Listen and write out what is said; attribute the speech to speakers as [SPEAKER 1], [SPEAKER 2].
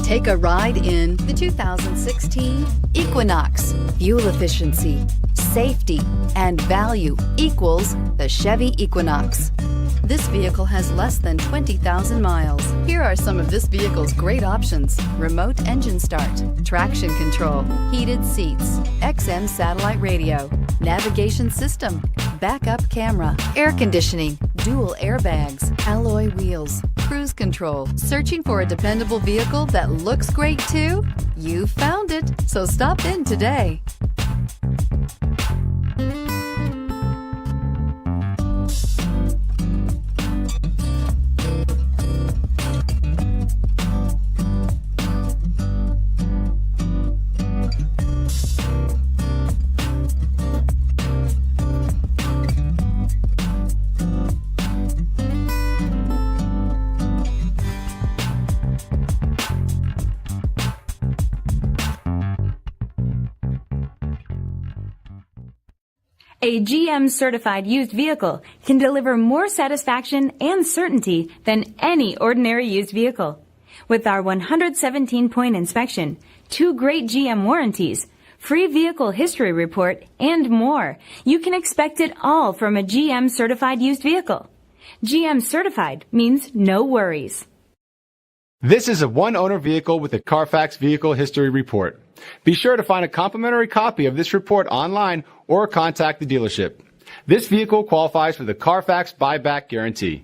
[SPEAKER 1] Take a ride in the 2016 Equinox. Fuel efficiency, safety, and value equals the Chevy Equinox. This vehicle has less than 20,000 miles. Here are some of this vehicle's great options: remote engine start, traction control, heated seats, XM satellite radio, navigation system, backup camera, air conditioning, dual airbags, alloy wheels, cruise control. Searching for a dependable vehicle that looks great too? You found it, so stop in today.
[SPEAKER 2] A GM-certified used vehicle can deliver more satisfaction and certainty than any ordinary used vehicle. With our 117-point inspection, 2 great GM warranties, free vehicle history report, and more, you can expect it all from a GM-certified used vehicle. GM-certified means no worries.
[SPEAKER 3] This is a one-owner vehicle with a Carfax Vehicle History Report. Be sure to find a complimentary copy of this report online or contact the dealership. This vehicle qualifies for the Carfax Buyback Guarantee.